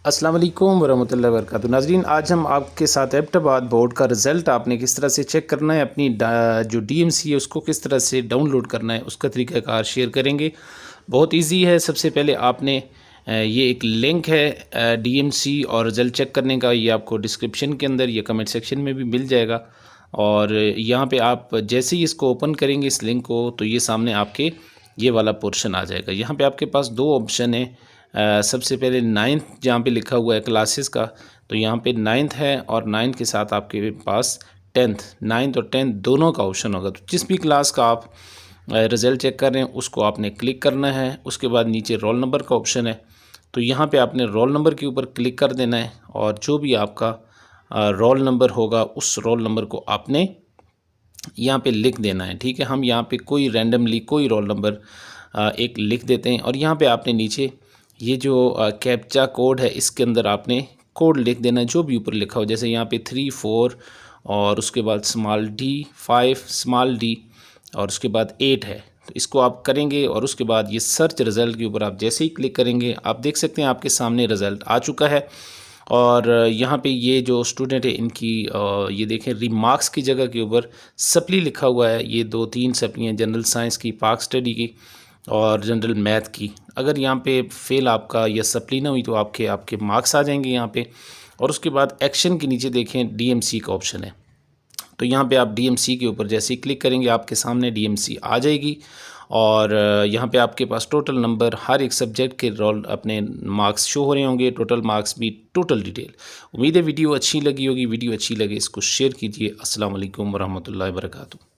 अस्सलाम वालेकुम वरहमतुल्लाहि वबरकातुहू। नाज़रीन, आज हम आपके साथ एबटाबाद बोर्ड का रिज़ल्ट आपने किस तरह से चेक करना है, अपनी जो डीएमसी है उसको किस तरह से डाउनलोड करना है, उसका तरीक़ाकार शेयर करेंगे। बहुत इजी है। सबसे पहले आपने ये एक लिंक है डीएमसी और रिज़ल्ट चेक करने का, ये आपको डिस्क्रिप्शन के अंदर या कमेंट सेक्शन में भी मिल जाएगा। और यहाँ पे आप जैसे ही इसको ओपन करेंगे इस लिंक को, तो ये सामने आपके ये वाला पोर्शन आ जाएगा। यहाँ पे आपके पास दो ऑप्शन है। सबसे पहले 9th जहाँ पे लिखा हुआ है क्लासेस का, तो यहाँ पे 9th है और 9th के साथ आपके पास 10th, 9th और 10th दोनों का ऑप्शन होगा। तो जिस भी क्लास का आप रिज़ल्ट चेक कर रहे हैं उसको आपने क्लिक करना है। उसके बाद नीचे रोल नंबर का ऑप्शन है, तो यहाँ पे आपने रोल नंबर के ऊपर क्लिक कर देना है और जो भी आपका रोल नंबर होगा उस रोल नंबर को आपने यहाँ पे लिख देना है। ठीक है, हम यहाँ पे कोई रैंडमली कोई रोल नंबर एक लिख देते हैं और यहाँ पे आपने नीचे ये जो कैप्चा कोड है इसके अंदर आपने कोड लिख देना है जो भी ऊपर लिखा हो। जैसे यहाँ पे 3 4 और उसके बाद स्मॉल d 5 स्मॉल d और उसके बाद 8 है। तो इसको आप करेंगे और उसके बाद ये सर्च रिज़ल्ट के ऊपर आप जैसे ही क्लिक करेंगे आप देख सकते हैं आपके सामने रिज़ल्ट आ चुका है। और यहाँ पे ये जो स्टूडेंट है इनकी ये देखें रिमार्क्स की जगह के ऊपर सप्ली लिखा हुआ है। ये 2-3 सप्ली हैं, जनरल साइंस की, पाक स्टडी की और जनरल मैथ की। अगर यहाँ पे फेल आपका या सप्ली ना हुई तो आपके मार्क्स आ जाएंगे यहाँ पे। और उसके बाद एक्शन के नीचे देखें डीएमसी का ऑप्शन है, तो यहाँ पे आप डीएमसी के ऊपर जैसे ही क्लिक करेंगे आपके सामने डीएमसी आ जाएगी। और यहाँ पे आपके पास टोटल नंबर, हर एक सब्जेक्ट के रोल अपने मार्क्स शो हो रहे होंगे, टोटल मार्क्स भी, टोटल डिटेल। उम्मीद है वीडियो अच्छी लगी होगी। वीडियो अच्छी लगे इसको शेयर कीजिए। अस्सलाम वालेकुम वरहमतुल्लाहि वबरकातुहू।